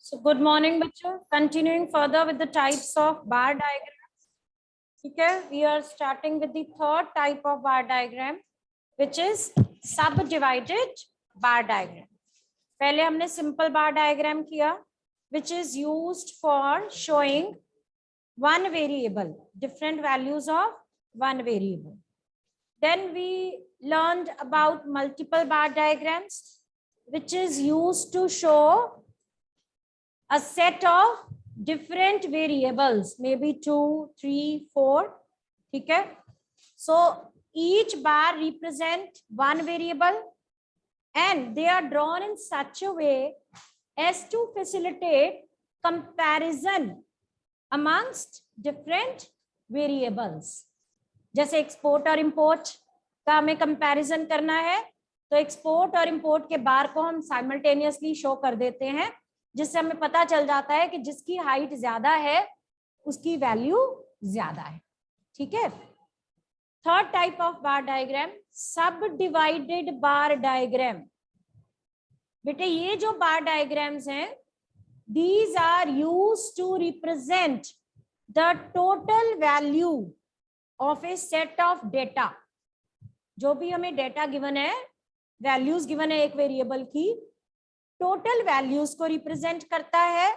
So good morning बच्चों, continuing further with the types of bar diagrams. ठीक है, we are starting with the third type of bar diagram, which is subdivided bar diagram. पहले हमने simple bar diagram किया, which is used for showing one variable, different values of one variable. Then we learned about multiple bar diagrams, which is used to show a set of different variables, maybe 2, 3, 4. ठीक है, so each bar represent one variable and they are drawn in such a way as to facilitate comparison amongst different variables. जैसे export और import का हमें comparison करना है, तो export और इंपोर्ट के बार को हम साइमल्टेनियसली शो कर देते हैं, जिससे हमें पता चल जाता है कि जिसकी हाइट ज्यादा है उसकी वैल्यू ज्यादा है. ठीक है. Third type of bar diagram, सब डिवाइडेड बार डायग्राम. बेटे ये जो बार डायग्राम्स हैं, these are used to represent the total value of a set of data. जो भी हमें डेटा गिवन है, वैल्यूज गिवन है एक वेरिएबल की, टोटल वैल्यूज को रिप्रेजेंट करता है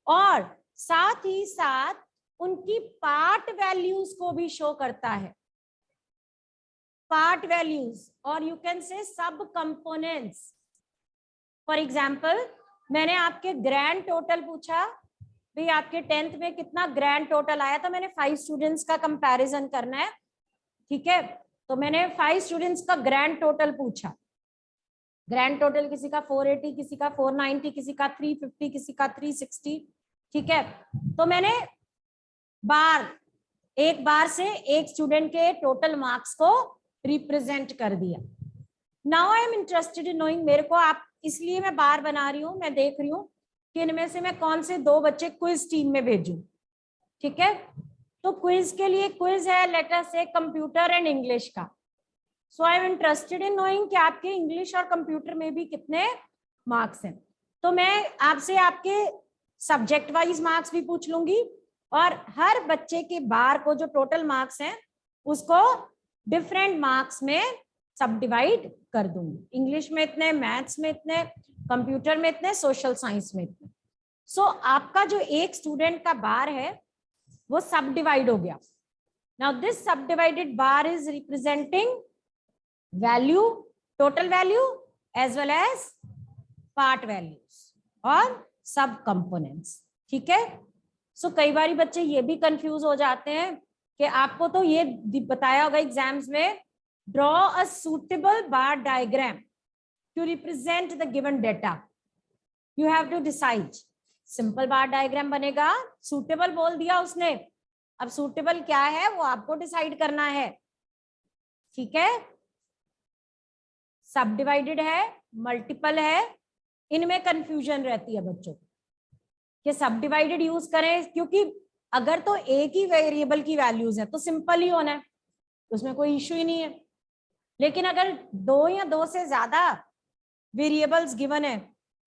और साथ ही साथ उनकी पार्ट वैल्यूज को भी शो करता है. पार्ट वैल्यूज और यू कैन से सब कंपोनेंट्स. फॉर एग्जांपल, मैंने आपके ग्रैंड टोटल पूछा, भाई आपके 10th में कितना ग्रैंड टोटल आया, तो मैंने 5 स्टूडेंट्स का कंपैरिजन करना है. ठीक है, तो मैंने 5 स्टूडेंट्स का ग्रैंड टोटल पूछा. ग्रैंड टोटल किसी का 480, किसी का 490, किसी का 350, किसी का 360. ठीक है, तो मैंने एक बार से एक स्टूडेंट के टोटल मार्क्स को रिप्रेजेंट कर दिया. Now I am interested in knowing, मेरे को आप, इसलिए मैं बार बना रही हूँ, मैं देख रही हूँ कि इनमें से मैं कौन से 2 बच्चे क्विज टीम में भेजूं. ठीक है, तो क्विज के लिए क्विज है, लेट अस से कंप्यूटर एंड इंग्लिश का. So I am interested in knowing कि आपके इंग्लिश और कंप्यूटर में भी कितने मार्क्स हैं. तो मैं आपसे आपके सब्जेक्ट वाइज मार्क्स भी पूछ लूंगी और हर बच्चे के बार को जो टोटल मार्क्स हैं उसको डिफरेंट मार्क्स में सब डिवाइड कर दूंगी. इंग्लिश में इतने, मैथ्स में इतने, कंप्यूटर में इतने, सोशल साइंस में इतने. सो आपका जो एक स्टूडेंट का बार है वो सब डिवाइड हो गया. Now this sub divided bar is representing value, total value as well as part values और सब कंपोनेंट्स. ठीक है, सो कई बार बच्चे ये भी कंफ्यूज हो जाते हैं कि आपको तो ये बताया होगा एग्जाम्स में, draw a suitable bar diagram to represent the given data. You have to decide. Simple bar diagram बनेगा, सूटेबल बोल दिया उसने, अब सूटेबल क्या है वो आपको डिसाइड करना है. ठीक है, सब डिवाइडेड है, मल्टीपल है, इनमें कंफ्यूजन रहती है बच्चों कि सब डिवाइडेड यूज करें, क्योंकि अगर तो एक ही वेरिएबल की वैल्यूज है तो सिंपल ही होना है, उसमें कोई इश्यू ही नहीं है. लेकिन अगर 2 या 2 से ज्यादा वेरिएबल्स गिवन है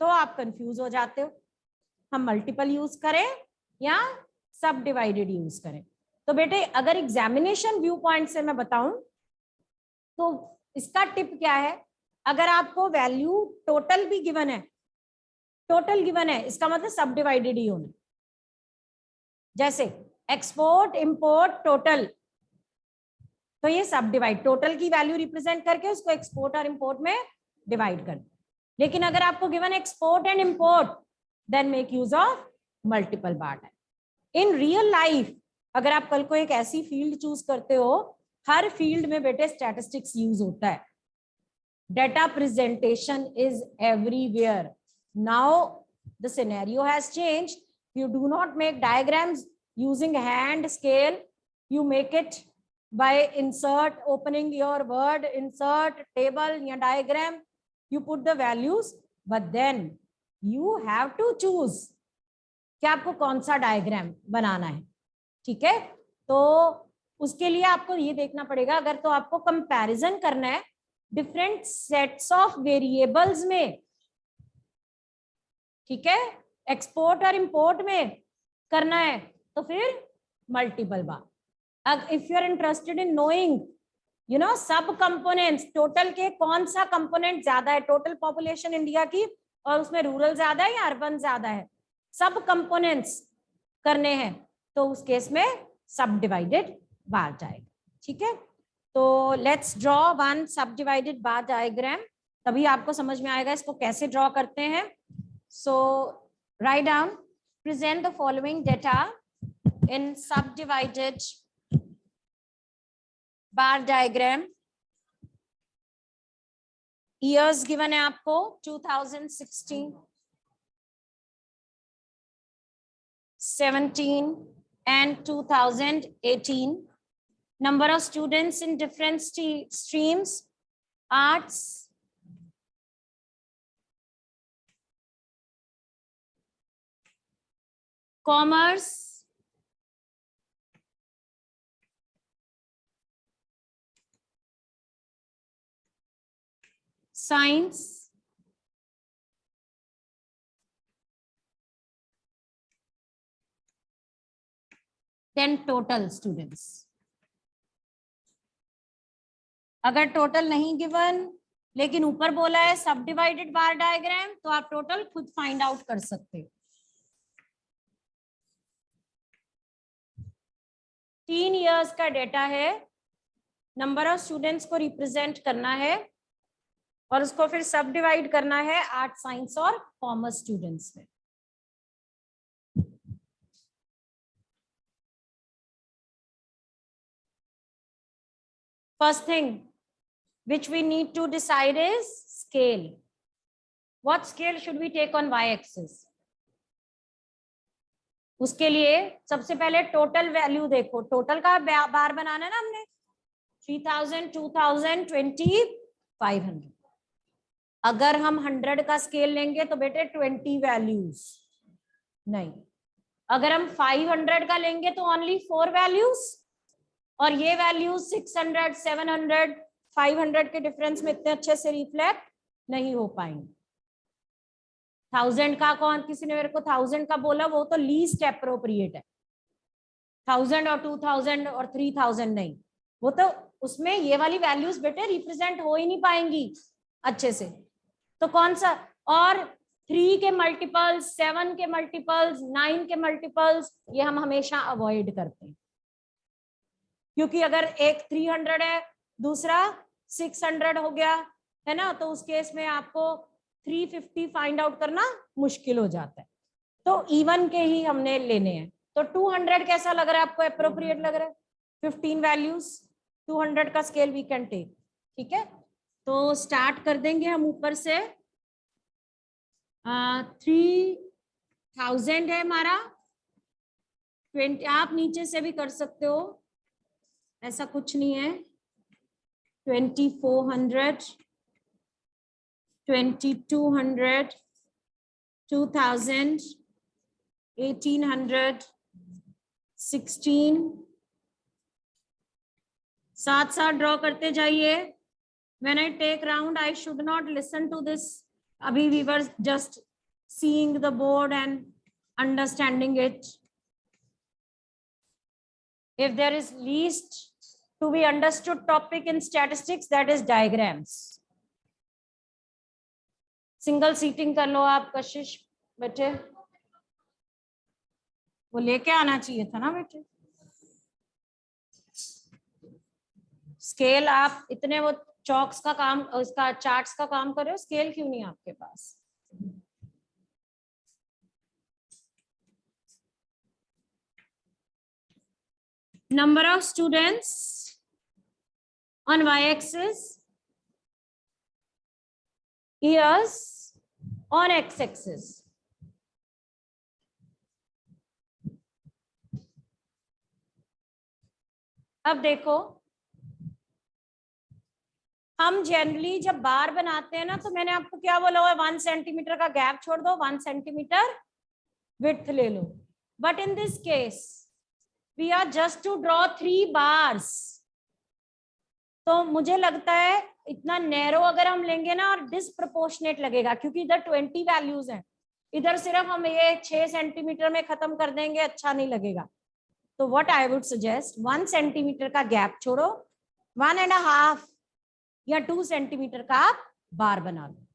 तो आप कंफ्यूज हो जाते हो. हम मल्टीपल यूज करें या सब डिवाइडेड यूज करें. तो बेटे अगर एग्जामिनेशन व्यू पॉइंट से मैं बताऊं तो इसका टिप क्या है, अगर आपको वैल्यू टोटल भी गिवन है, टोटल गिवन है, इसका मतलब सब डिवाइडेड ही होना. जैसे एक्सपोर्ट, इंपोर्ट, टोटल, तो ये सब डिवाइड, टोटल की वैल्यू रिप्रेजेंट करके उसको एक्सपोर्ट और इंपोर्ट में डिवाइड कर. लेकिन अगर आपको given export and import, then make use of multiple bar. In real life अगर आप कल को एक ऐसी फील्ड चूज करते हो, हर फील्ड में बेटे स्टैटिस्टिक्स यूज होता है. Data presentation is everywhere. Now the scenario has changed. You do not make diagrams using hand scale. You make it by opening your word, insert table या diagram. You put the values, but then you have to choose कि आपको कौन सा diagram बनाना है. ठीक है, तो उसके लिए आपको ये देखना पड़ेगा, अगर तो आपको कंपैरिजन करना है डिफरेंट सेट्स ऑफ वेरिएबल्स में. ठीक है, एक्सपोर्ट और इंपोर्ट में करना है तो फिर multiple bar. If you are interested in knowing sub components, total के कौन सा कंपोनेंट ज्यादा है, टोटल पॉपुलेशन इंडिया की और उसमें रूरल ज्यादा है या अर्बन ज्यादा है, सब कंपोनेंट्स करने हैं तो उस केस में सब डिवाइडेड बार जाएगा. ठीक है, तो लेट्स ड्रॉ वन सब डिवाइडेड बार डायग्राम, तभी आपको समझ में आएगा इसको कैसे ड्रॉ करते हैं. So write down, present the following data in sub divided bar diagram. Years given है आपको 2016, 17 and 2018. Number of students in different streams: arts, commerce, science, then total students. अगर टोटल नहीं गिवन लेकिन ऊपर बोला है सब डिवाइडेड बार डायग्राम तो आप टोटल खुद फाइंड आउट कर सकते हो. 3 इयर्स का डेटा है, नंबर ऑफ स्टूडेंट्स को रिप्रेजेंट करना है और उसको फिर सब डिवाइड करना है आर्ट, साइंस और कॉमर्स स्टूडेंट्स में. First thing which we need to decide is scale. What scale should we take on y-axis? उसके लिए सबसे पहले टोटल वैल्यू देखो, टोटल का बार बनाना है ना हमने, 3000, 2000, 20, 500. अगर हम 100 का स्केल लेंगे तो बेटे 20 वैल्यूज नहीं, अगर हम 500 का लेंगे तो ओनली 4 वैल्यूज, और ये वैल्यूज 600, 700, 500 के डिफरेंस में इतने अच्छे से रिफ्लेक्ट नहीं हो पाएंगे. 1000 का कौन, किसी ने मेरे को 1000 का बोला, वो तो लीस्ट एप्रोप्रिएट है. 1000 और 2000 और 3000 नहीं, वो तो उसमें ये वाली वैल्यूज बेटे रिप्रेजेंट हो ही नहीं पाएंगी अच्छे से. तो कौन सा, और 3 के मल्टीपल्स, 7 के मल्टीपल्स, 9 के मल्टीपल्स ये हम हमेशा अवॉइड करते हैं, क्योंकि अगर एक 300 है दूसरा 600 हो गया है ना, तो उस केस में आपको 350 फाइंड आउट करना मुश्किल हो जाता है. तो इवन के ही हमने लेने हैं. तो 200 कैसा लग रहा है आपको, एप्रोप्रिएट लग रहा है? 15 वैल्यूज 200 का स्केल वी कैन टेक. ठीक है, तो स्टार्ट कर देंगे हम ऊपर से. 3000 है हमारा, 20 आप नीचे से भी कर सकते हो, ऐसा कुछ नहीं है. 2400, 2200, 2000, 1800, 16. साथ साथ ड्रॉ करते जाइए. When I take round, I should not listen to this. Abhi we were just seeing the board and understanding it. If there is least to be understood topic in statistics, that is diagrams. Single seating कर लो आप कशिश बेटे, वो लेके आना चाहिए था ना बेटे. स्केल आप इतने वो चॉक्स का काम, उसका चार्ट्स का काम कर रहे हो, स्केल क्यों नहीं आपके पास? Number of students on y-axis, years on x-axis. अब देखो, हम जनरली जब बार बनाते हैं ना, तो मैंने आपको क्या बोला हुआ है, 1 सेंटीमीटर का गैप छोड़ दो, 1 सेंटीमीटर विड्थ ले लो. But in this case we are just to draw 3 bars. तो मुझे लगता है इतना नैरो अगर हम लेंगे ना, और डिसप्रोपोर्शनेट लगेगा, क्योंकि इधर 20 वैल्यूज हैं इधर सिर्फ हम ये 6 सेंटीमीटर में खत्म कर देंगे, अच्छा नहीं लगेगा। तो what I would suggest, 1 centimetre का गैप छोड़ो, 1.5 या 2 सेंटीमीटर का आप बार बना लो,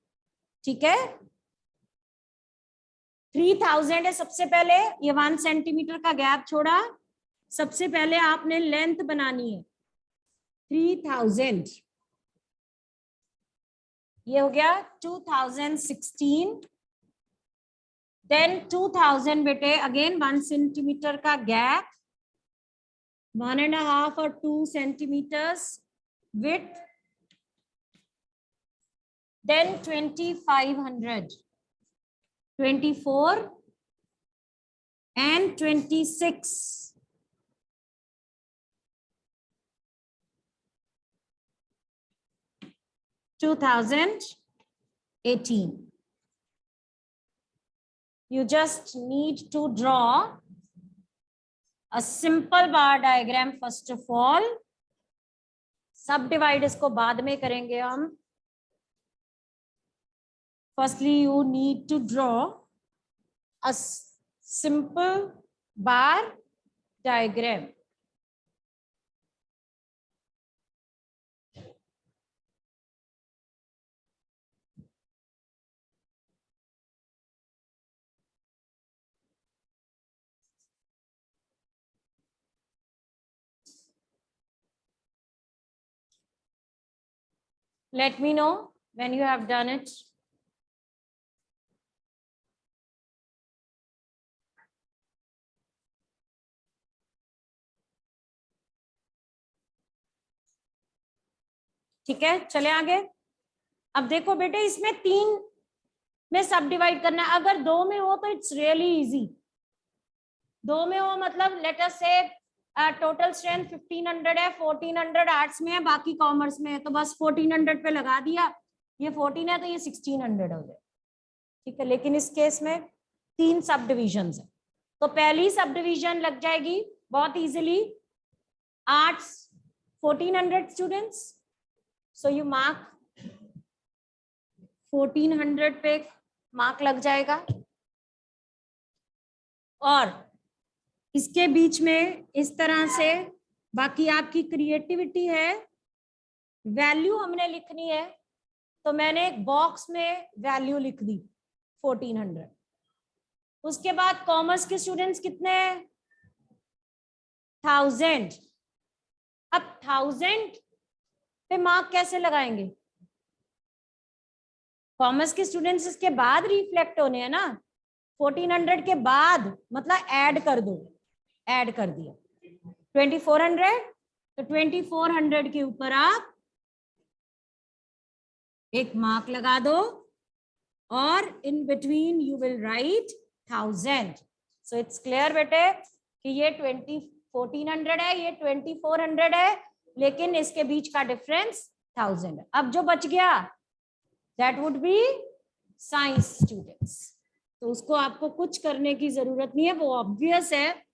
ठीक है। 3000 है सबसे पहले, ये 1 सेंटीमीटर का गैप छोड़ा, सबसे पहले आपने लेंथ बनानी है 3000, ये हो गया 2016, देन 2000 बेटे अगेन 1 सेंटीमीटर का गैप, 1.5 और 2 centimetres with, then 2500, 24 and 26, 2018. You just need to draw a simple bar diagram first of all. सब डिवाइड इसको बाद में करेंगे हम. Firstly, you need to draw a simple bar diagram. Let me know when you have done it. ठीक है, चले आगे. अब देखो बेटे, इसमें 3 में सब डिवाइड करना है. अगर 2 में हो तो इट्स रियली इजी. 2 में हो मतलब लेट अस से टोटल स्ट्रेंथ 1500 है, 1400 आर्ट्स में है, बाकी कॉमर्स में है, तो बस 1400 पे लगा दिया. ये 14 है तो ये 1600 हो गया, ठीक है. लेकिन इस केस में 3 सब डिविजन है, तो पहली सब डिविजन लग जाएगी बहुत easily. Arts 1400 students, so you mark 1400 पे मार्क लग जाएगा. और इसके बीच में इस तरह से बाकी आपकी क्रिएटिविटी है. वैल्यू हमने लिखनी है, तो मैंने एक बॉक्स में वैल्यू लिख दी 1400. उसके बाद कॉमर्स के स्टूडेंट्स कितने हैं? 1000. अब 1000 पे मार्क कैसे लगाएंगे? कॉमर्स के स्टूडेंट्स इसके बाद रिफ्लेक्ट होने हैं ना, 1400 के बाद, मतलब ऐड कर दो. ऐड कर दिया 2400, तो 2400 के ऊपर आप एक मार्क लगा दो, और in between you will write 1000. So it's clear बेटे कि ये 1400 है, ये 2400 है, लेकिन इसके बीच का डिफरेंस 1000 है. अब जो बच गया that would be science students, तो उसको आपको कुछ करने की जरूरत नहीं है, वो ऑब्वियस है.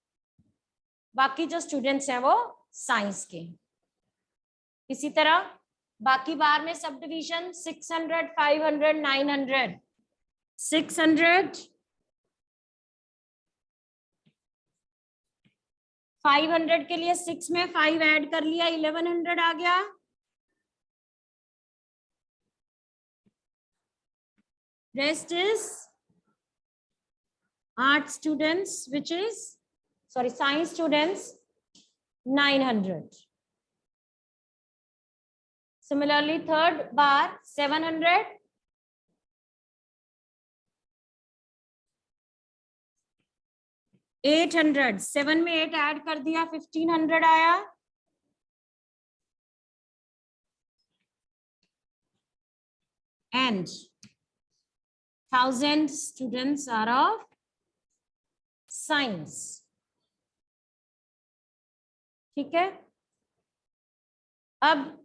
बाकी जो स्टूडेंट्स हैं वो साइंस के. इसी तरह बाकी बार में सब डिवीजन 600, 500, 900. 600, 500 के लिए 6 में 5 ऐड कर लिया, 1100 आ गया. Rest is art students, which is, sorry, science students, 900. Similarly, third bar 700. 800, 7 में 8 ऐड कर दिया, 1500 आया. And 1000 students are of science. ठीक है. अब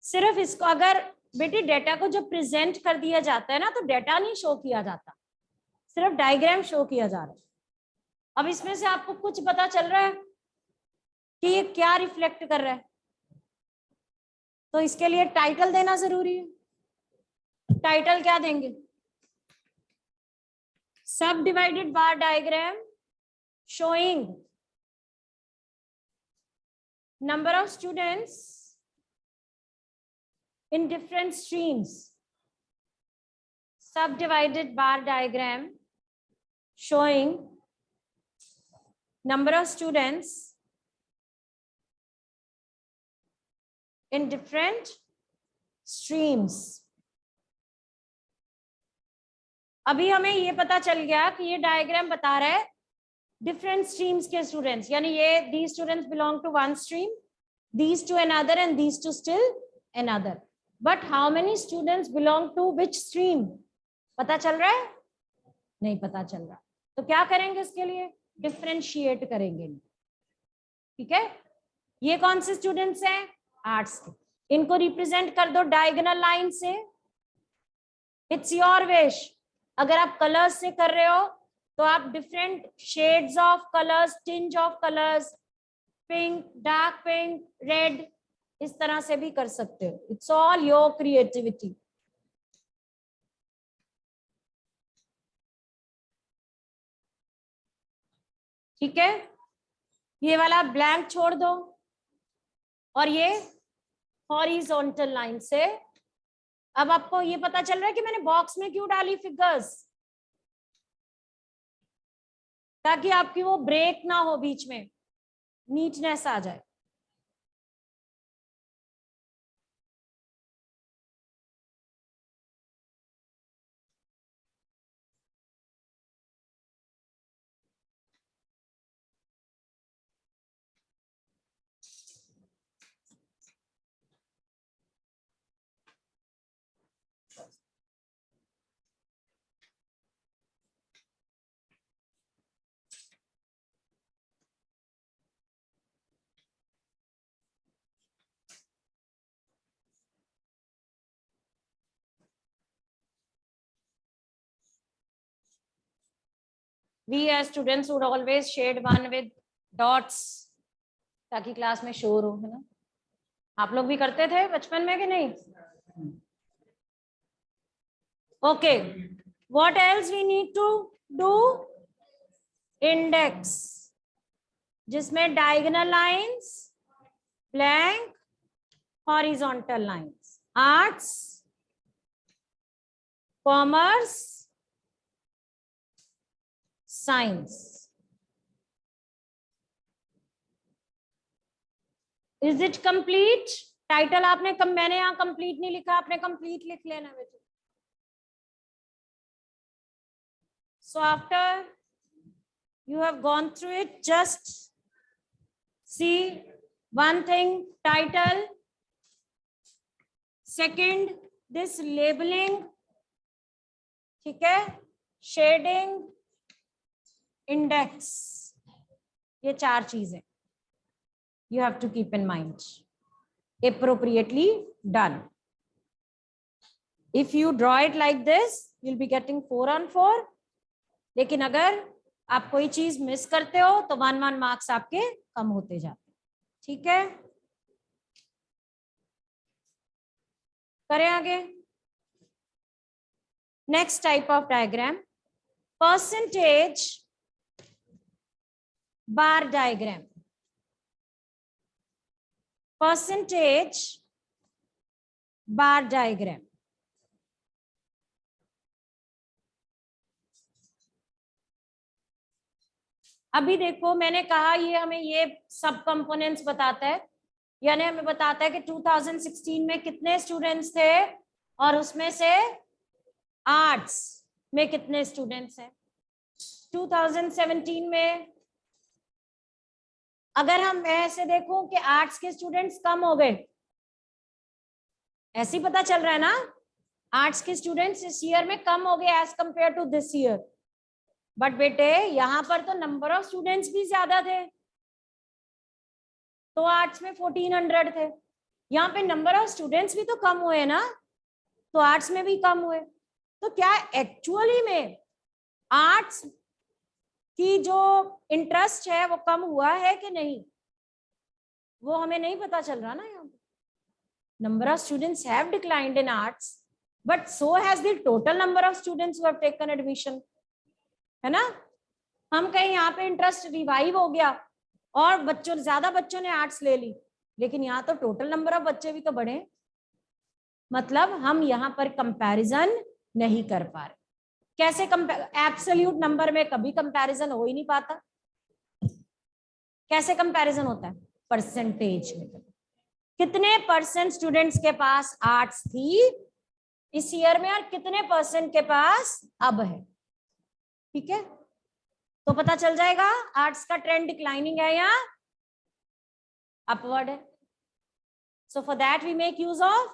सिर्फ इसको, अगर बेटी डेटा को जब प्रेजेंट कर दिया जाता है ना, तो डेटा नहीं शो किया जाता, सिर्फ डायग्राम शो किया जा रहा है. अब इसमें से आपको कुछ पता चल रहा है कि ये क्या रिफ्लेक्ट कर रहा है, तो इसके लिए टाइटल देना जरूरी है. टाइटल क्या देंगे? subdivided bar diagram showing number of students in different streams. Subdivided bar diagram showing number of students in different streams. अभी हमें ये पता चल गया कि ये डायग्राम बता रहा है डिफरेंट स्ट्रीम्स के स्टूडेंट्स, यानी ये these students belong to one stream, these to another and these to still another. But how many students belong to which stream? पता चल रहा है? नहीं पता चल रहा. तो क्या करेंगे इसके लिए? डिफरेंशिएट करेंगे. ठीक है, ये कौन से स्टूडेंट्स हैं? आर्ट्स के. इनको रिप्रेजेंट कर दो डायगोनल लाइन से. It's your wish. अगर आप कलर्स से कर रहे हो तो आप different shades of colours, tinge of colours, pink, dark pink, red, इस तरह से भी कर सकते हो. It's all your creativity. ठीक है, ये वाला ब्लैंक छोड़ दो और ये हॉरिजॉन्टल लाइन से. अब आपको ये पता चल रहा है कि मैंने बॉक्स में क्यों डाली फिगर्स, ताकि आपकी वो ब्रेक ना हो, बीच में नीटनेस आ जाए. We as students would always shade one with dots ताकि क्लास में शोर हो, है ना. आप लोग भी करते थे बचपन में कि नहीं? Okay, what else we need to do? Index, जिसमें diagonal lines, blank, horizontal lines. Arts, commerce, science. Is it complete? Title आपने मैंने यहाँ कंप्लीट नहीं लिखा, आपने कंप्लीट लिख लेना बेटा. So after you have gone through it, just see one thing, title. Second, this labelling. ठीक है, शेडिंग, इंडेक्स, ये 4 चीजें you have to keep in mind. Appropriately done. If you draw it like this, you'll be getting 4 on 4. लेकिन अगर आप कोई चीज miss करते हो तो 1 मार्क्स आपके कम होते जाते. ठीक है, करें आगे. Next type of diagram, percentage bar diagram. Percentage bar diagram. अभी देखो, मैंने कहा ये हमें ये सब कंपोनेंट्स बताता है, यानी हमें बताता है कि 2016 में कितने स्टूडेंट्स थे और उसमें से आर्ट्स में कितने स्टूडेंट्स हैं. 2017 में अगर हम ऐसे देखो कि आर्ट्स के स्टूडेंट्स कम हो गए, ऐसे ही पता चल रहा है ना, आर्ट्स के स्टूडेंट्स इस ईयर में कम हो गए as compare to this year. But बेटे यहाँ पर तो नंबर ऑफ स्टूडेंट्स भी ज्यादा थे, तो आर्ट्स में 1400 थे. यहाँ पे नंबर ऑफ स्टूडेंट्स भी तो कम हुए ना, तो आर्ट्स में भी कम हुए. तो क्या एक्चुअली में आर्ट्स की जो इंटरेस्ट है वो कम हुआ है कि नहीं, वो हमें नहीं पता चल रहा ना. यहाँ पे number of students have declined in arts, but so has the total number of students who have taken admission. है ना। हम कहीं यहाँ पे इंटरेस्ट रिवाइव हो गया और ज्यादा बच्चों ने आर्ट्स ले ली, लेकिन यहाँ तो टोटल नंबर ऑफ बच्चे भी तो बढ़े, मतलब हम यहाँ पर कंपैरिजन नहीं कर पा रहे। कैसे एब्सोल्यूट नंबर में कभी कंपैरिजन हो ही नहीं पाता। कैसे कंपैरिजन होता है? परसेंटेज में। कितने परसेंट स्टूडेंट्स के पास आर्ट्स थी इस ईयर में और कितने परसेंट के पास अब है, ठीक है, तो पता चल जाएगा आर्ट्स का ट्रेंड डिक्लाइनिंग है या अपवर्ड है। So for that we make use of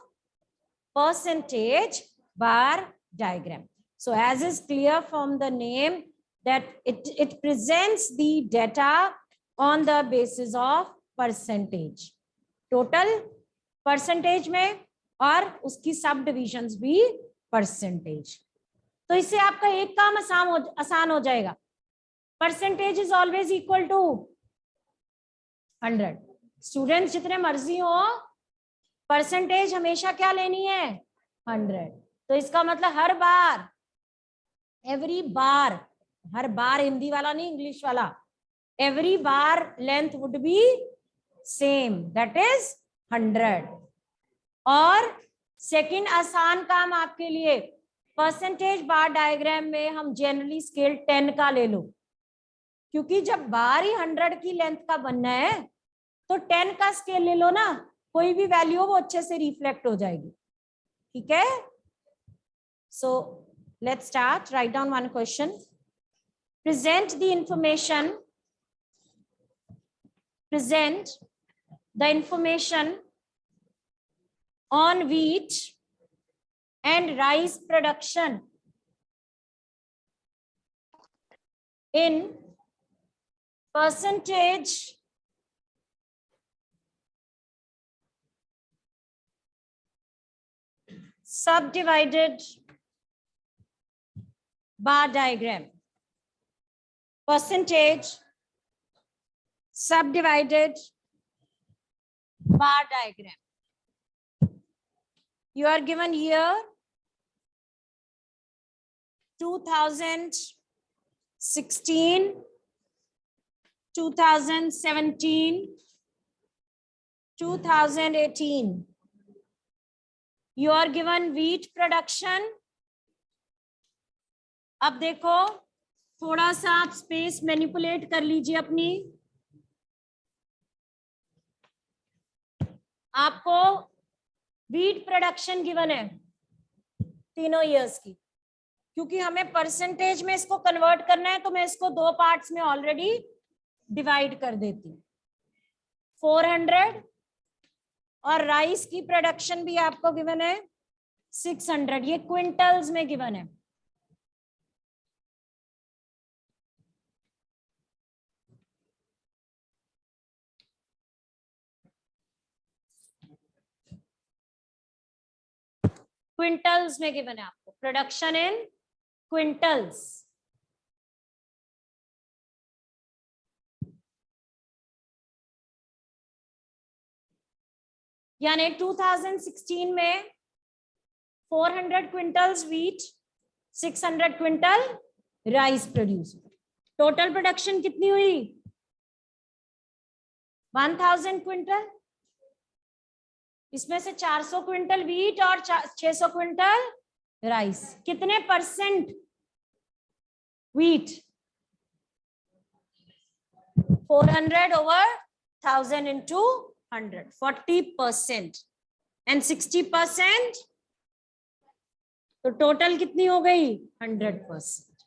percentage bar diagram. So as is clear from the name that it presents the data on the basis of percentage. Total percentage में और उसकी सब divisions भी percentage. तो इससे आपका एक काम आसान हो जाएगा। Percentage is always equal to 100। Students जितने मर्जी हो, परसेंटेज हमेशा क्या लेनी है? 100। तो इसका मतलब हर बार, एवरी बार, हर बार हिंदी वाला नहीं इंग्लिश वाला, every bar length would be same, that is 100। और सेकंड आसान काम आपके लिए, परसेंटेज बार डायग्राम में हम जनरली स्केल 10 का ले लो, क्योंकि जब बार ही 100 की लेंथ का बनना है तो 10 का स्केल ले लो ना, कोई भी वैल्यू हो वो अच्छे से रिफ्लेक्ट हो जाएगी, ठीक है। So let's start. Write down one question. Present the information on wheat and rice production in percentage subdivided bar diagram. Percentage subdivided bar diagram. You are given year 2016, 2017, 2018. You are given wheat production. अब देखो थोड़ा सा आप space manipulate कर लीजिए अपनी। आपको wheat production given है तीनों इयर्स की, क्योंकि हमें परसेंटेज में इसको कन्वर्ट करना है तो मैं इसको दो पार्ट्स में ऑलरेडी डिवाइड कर देती हूँ। 400 और राइस की प्रोडक्शन भी आपको गिवन है 600, ये क्विंटल्स में गिवन है। क्विंटल्स में गिवन है आपको, प्रोडक्शन इन क्विंटल्स। यानी 2016 में 400 quintals wheat, 600 quintal rice produce. Total production कितनी हुई? 1000 क्विंटल। इसमें से 400 क्विंटल व्हीट और 600 क्विंटल राइस। कितने percent wheat? 400 over 1000 into 100, 40%। And 60%, तो टोटल कितनी हो गई? 100%,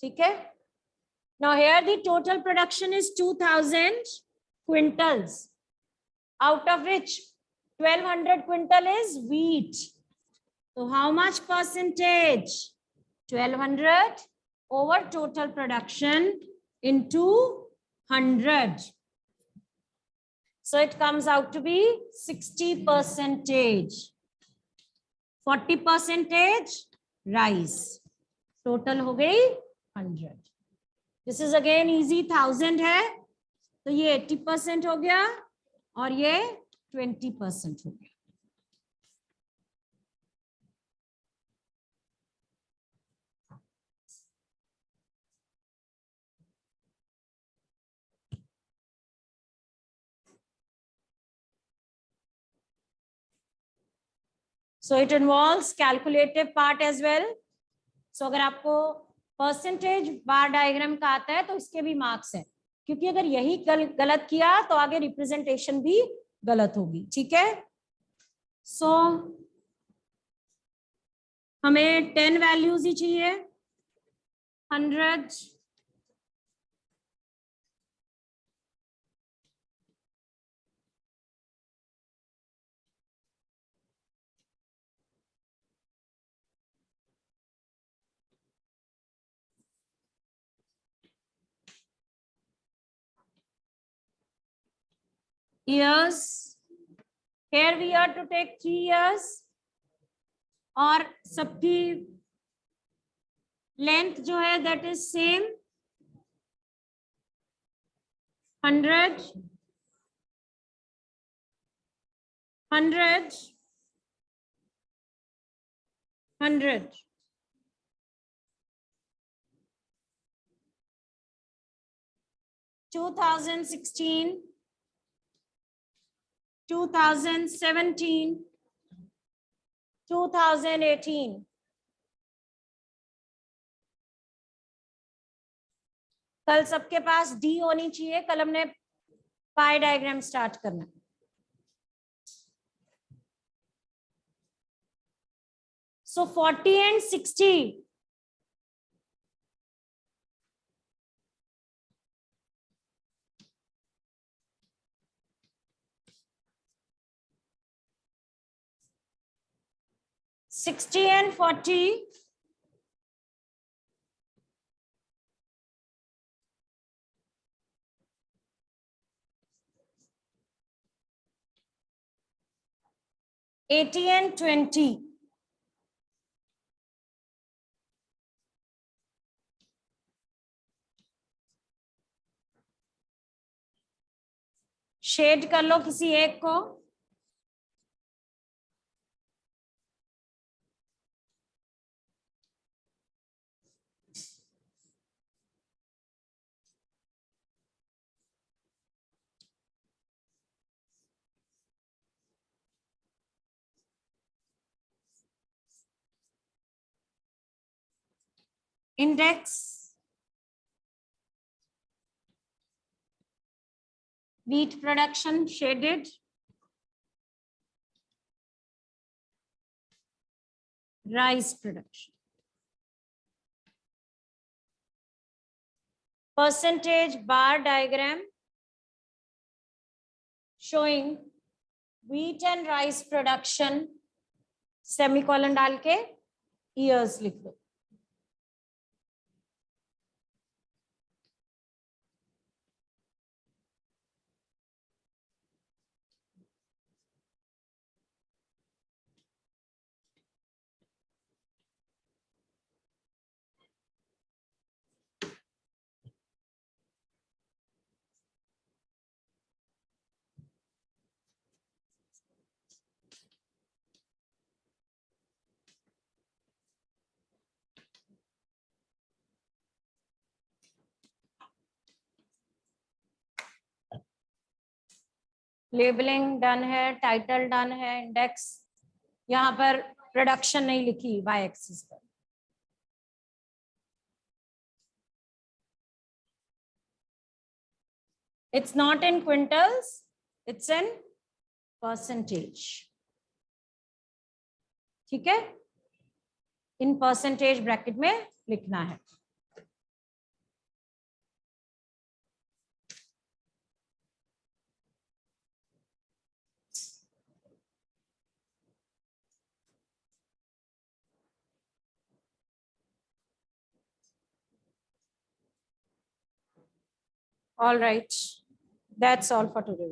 ठीक है। Now here the total production is 2000 quintals, out of which 1200 quintal is wheat. So how much percentage? 1200 over total production into 100. So it comes out to be 60%. 40% rice. Total हो गई 100. This is again easy, 1000 है तो ये 80% हो गया और ये 20% हो गया। So it involves calculative part as well. So अगर आपको परसेंटेज बार डायग्राम का आता है तो इसके भी मार्क्स हैं, क्योंकि अगर यही गलत किया तो आगे रिप्रेजेंटेशन भी गलत होगी. ठीक है. सो हमें 10 वैल्यूज ही चाहिए. 100, years. Here we are to take 3 years और सबकी लेंथ जो है that is same 100, 100, 100. Two 2016, 2017, 2018. कल सबके पास डी होनी चाहिए. कल हमने पाई डायग्राम स्टार्ट करना. So 40 and 60. Sixty and 40. Eighty and 20. Shade कर लो किसी एक को. Index, wheat production shaded, rice production. Percentage bar diagram showing wheat and rice production, semicolon डाल के years लिख दो. लेबलिंग डन है, टाइटल डन है, इंडेक्स. यहाँ पर प्रोडक्शन नहीं लिखी वाई एक्सिस पर. It's not in quintals, it's in percentage. ठीक है. इन परसेंटेज ब्रैकेट में लिखना है. All right, that's all for today.